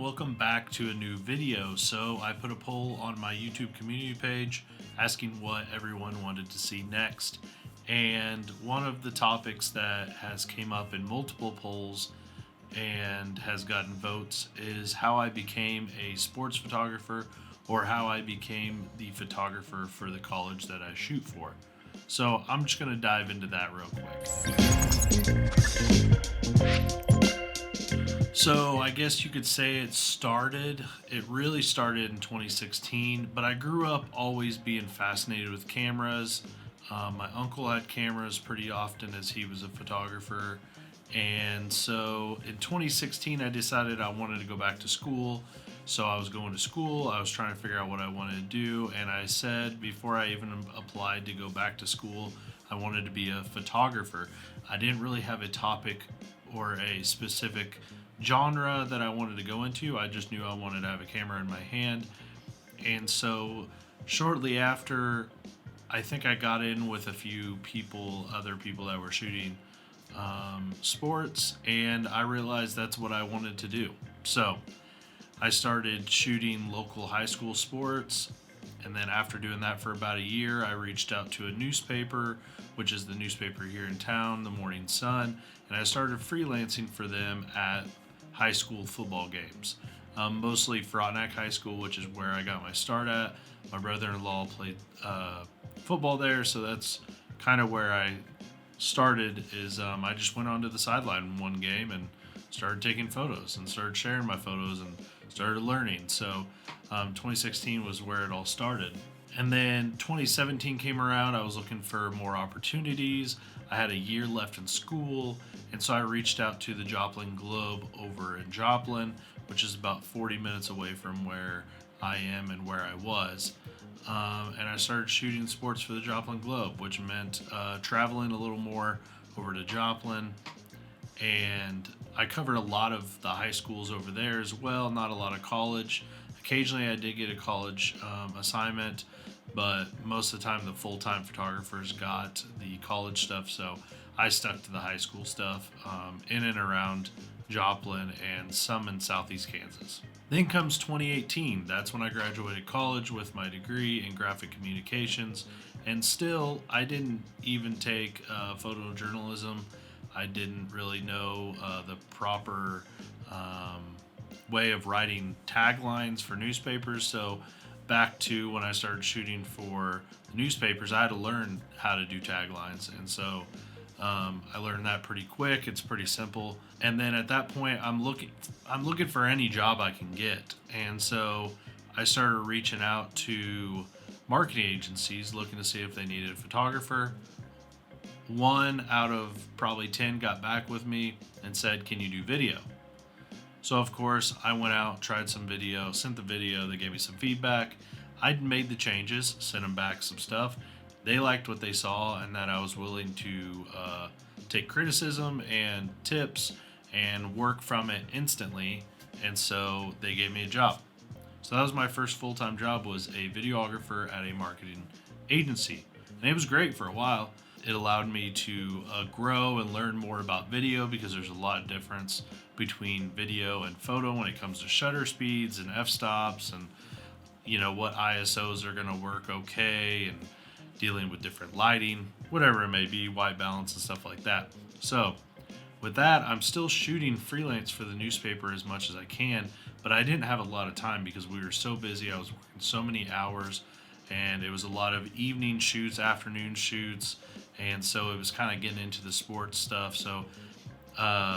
welcome back to a new video. So I put a poll on my YouTube community page asking what everyone wanted to see next. And one of the topics that has came up in multiple polls and has gotten votes is how I became a sports photographer, or how I became the photographer for the college that I shoot for. So I'm just going to dive into that real quick. So I guess you could say it really started in 2016, but I grew up always being fascinated with cameras. My uncle had cameras pretty often as he was a photographer. And so in 2016, I decided I wanted to go back to school. So I was going to school, I was trying to figure out what I wanted to do, and I said before I even applied to go back to school, I wanted to be a photographer. I didn't really have a topic or a specific genre that I wanted to go into. I just knew I wanted to have a camera in my hand. And so shortly after, I think I got in with a few other people that were shooting sports, and I realized that's what I wanted to do. So I started shooting local high school sports, and then after doing that for about a year, I reached out to a newspaper, which is the newspaper here in town, the Morning Sun, and I started freelancing for them at high school football games. Mostly Frontenac High School, which is where I got my start at. My brother-in-law played football there, so that's kind of where I started. I just went onto the sideline in one game and started taking photos and started sharing my photos and started learning. So 2016 was where it all started. And then 2017 came around. I was looking for more opportunities. I had a year left in school, and so I reached out to the Joplin Globe over in Joplin, which is about 40 minutes away from where I am and where I was. And I started shooting sports for the Joplin Globe, which meant traveling a little more over to Joplin. And I covered a lot of the high schools over there as well, not a lot of college. Occasionally I did get a college assignment, but most of the time the full-time photographers got the college stuff, so I stuck to the high school stuff in and around Joplin and some in southeast Kansas. Then comes 2018. That's when I graduated college with my degree in graphic communications, and still I didn't even take photojournalism. I didn't really know the proper way of writing taglines for newspapers. So back to when I started shooting for the newspapers, I had to learn how to do taglines. And so I learned that pretty quick. It's pretty simple. And then at that point, I'm looking for any job I can get. And so I started reaching out to marketing agencies looking to see if they needed a photographer. 1 out of probably 10 got back with me and said, "Can you do video?" So of course I went out, tried some video, sent the video, they gave me some feedback. I'd made the changes, sent them back some stuff. They liked what they saw and that I was willing to take criticism and tips and work from it instantly, and so they gave me a job. So that was my first full-time job, was a videographer at a marketing agency, and it was great for a while. It allowed me to grow and learn more about video, because there's a lot of difference between video and photo when it comes to shutter speeds and f-stops and what ISOs are going to work okay, and dealing with different lighting, whatever it may be, white balance and stuff like that. So with that, I'm still shooting freelance for the newspaper as much as I can, but I didn't have a lot of time because we were so busy. I was working so many hours, and it was a lot of evening shoots, afternoon shoots, and so it was kind of getting into the sports stuff. So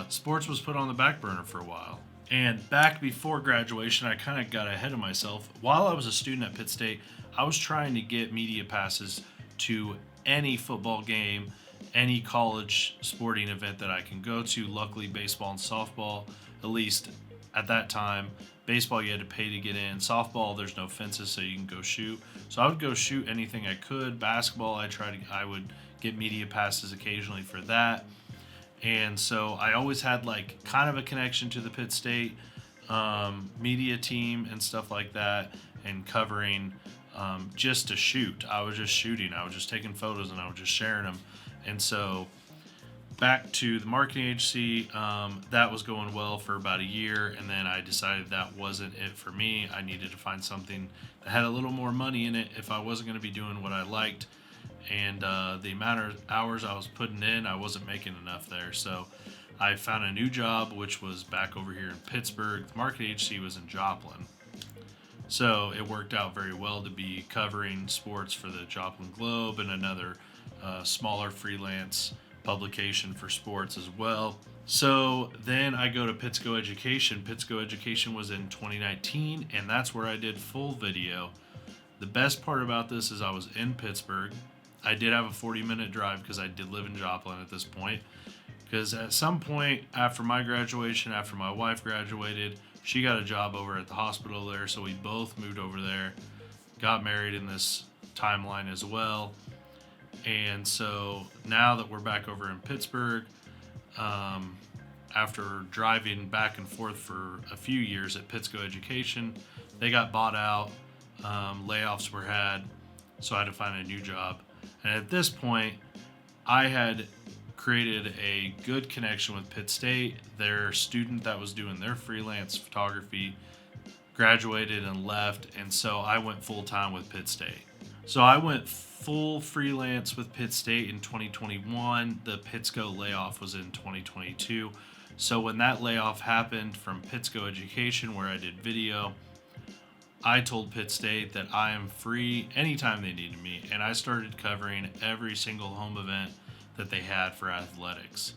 sports was put on the back burner for a while. And back before graduation, I kind of got ahead of myself. While I was a student at Pitt State, I was trying to get media passes to any football game, any college sporting event that I can go to. Luckily, baseball and softball, at least at that time, baseball you had to pay to get in. Softball, there's no fences, so you can go shoot. So I would go shoot anything I could. Basketball, I would get media passes occasionally for that. And so I always had kind of a connection to the Pitt State media team and stuff like that, and covering just to shoot. I was just shooting. I was just taking photos and I was just sharing them. And so back to the marketing agency. That was going well for about a year, and then I decided that wasn't it for me. I needed to find something that had a little more money in it if I wasn't going to be doing what I liked. And the amount of hours I was putting in, I wasn't making enough there. So I found a new job, which was back over here in Pittsburgh. The marketing agency was in Joplin. So it worked out very well to be covering sports for the Joplin Globe and another smaller freelance publication for sports as well. So then I go to Pittsco Education. Pittsco Education was in 2019, and that's where I did full video. The best part about this is I was in Pittsburgh. I did have a 40-minute drive because I did live in Joplin at this point. Because at some point after my graduation, after my wife graduated, she got a job over at the hospital there, so we both moved over there, got married in this timeline as well. And so now that we're back over in Pittsburgh, after driving back and forth for a few years at Pittsco Education, they got bought out, layoffs were had, so I had to find a new job. And at this point, I had created a good connection with Pitt State. Their student that was doing their freelance photography graduated and left, and so I went full-time with Pitt State. So I went full freelance with Pitt State in 2021. The Pittsco layoff was in 2022. So when that layoff happened from Pittsco Education, where I did video, I told Pitt State that I am free anytime they needed me, and I started covering every single home event that they had for athletics.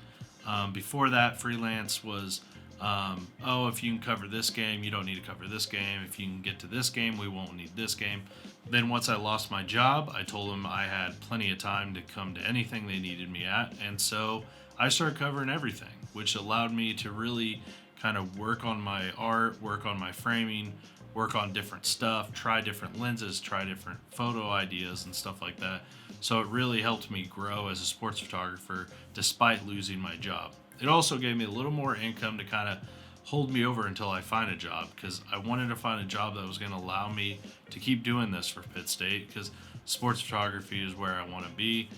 Before that, freelance was, if you can cover this game, you don't need to cover this game. If you can get to this game, we won't need this game. Then once I lost my job, I told them I had plenty of time to come to anything they needed me at, and so I started covering everything, which allowed me to really kind of work on my art, work on my framing, work on different stuff, try different lenses, try different photo ideas and stuff like that. So it really helped me grow as a sports photographer despite losing my job. It also gave me a little more income to kind of hold me over until I find a job, because I wanted to find a job that was going to allow me to keep doing this for Pitt State, because sports photography is where I want to be,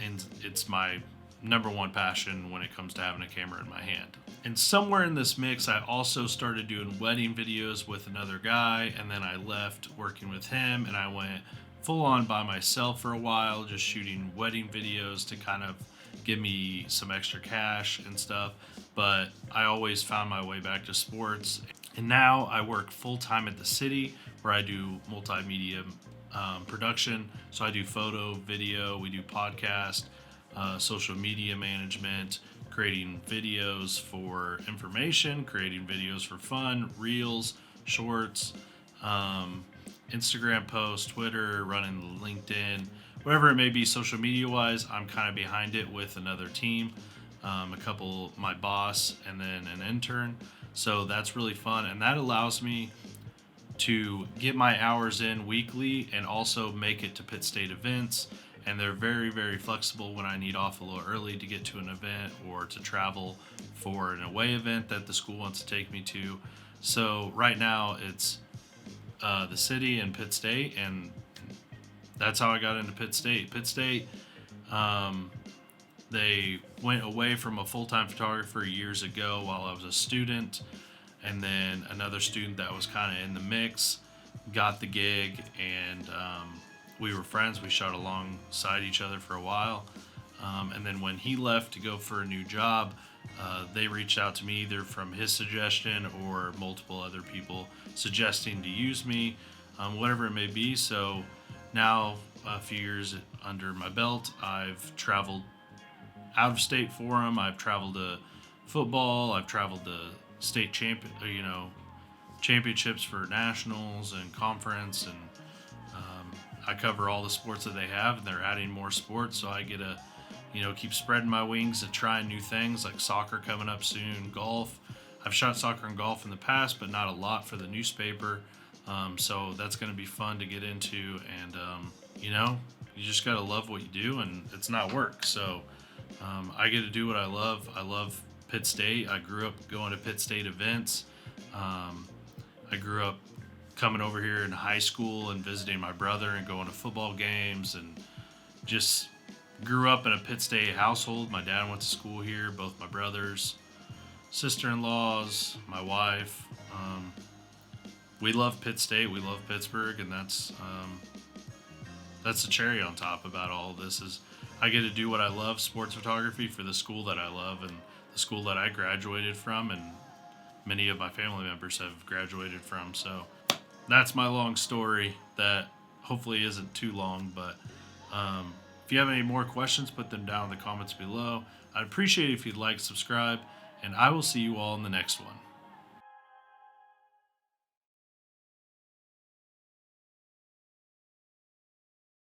and it's my number one passion when it comes to having a camera in my hand. And somewhere in this mix, I also started doing wedding videos with another guy, and then I left working with him, and I went full on by myself for a while, just shooting wedding videos to kind of give me some extra cash and stuff. But I always found my way back to sports. And now I work full time at the city, where I do multimedia production. So I do photo, video, we do podcast, social media management, creating videos for information, creating videos for fun, reels, shorts, Instagram posts, Twitter, running LinkedIn, whatever it may be social media wise. I'm kind of behind it with another team, my boss, and then an intern. So that's really fun, and that allows me to get my hours in weekly and also make it to Pitt State events. And they're very, very flexible when I need off a little early to get to an event or to travel for an away event that the school wants to take me to. So right now it's the city and Pitt State, and that's how I got into Pitt State. Pitt State, they went away from a full-time photographer years ago while I was a student, and then another student that was kind of in the mix got the gig, and we were friends. We shot alongside each other for a while. And then when he left to go for a new job, they reached out to me either from his suggestion or multiple other people suggesting to use me, whatever it may be. So now, a few years under my belt, I've traveled out of state for him. I've traveled to football. I've traveled to state championships for nationals and conference, and I cover all the sports that they have, and they're adding more sports, so I get to, keep spreading my wings and trying new things, like soccer coming up soon, golf. I've shot soccer and golf in the past, but not a lot for the newspaper, so that's going to be fun to get into, and, you just got to love what you do, and it's not work, so I get to do what I love. I love Pitt State. I grew up going to Pitt State events. I grew up coming over here in high school and visiting my brother and going to football games and just Grew up in a Pitt State household. My dad went to school here. Both my brothers, sister-in-laws, my wife. We love Pitt State. We love Pittsburgh, and that's the cherry on top about all of this. Is I get to do what I love, sports photography, for the school that I love and the school that I graduated from, and many of my family members have graduated from. So that's my long story that hopefully isn't too long. But if you have any more questions, put them down in the comments below. I'd appreciate it if you'd like, subscribe, and I will see you all in the next one.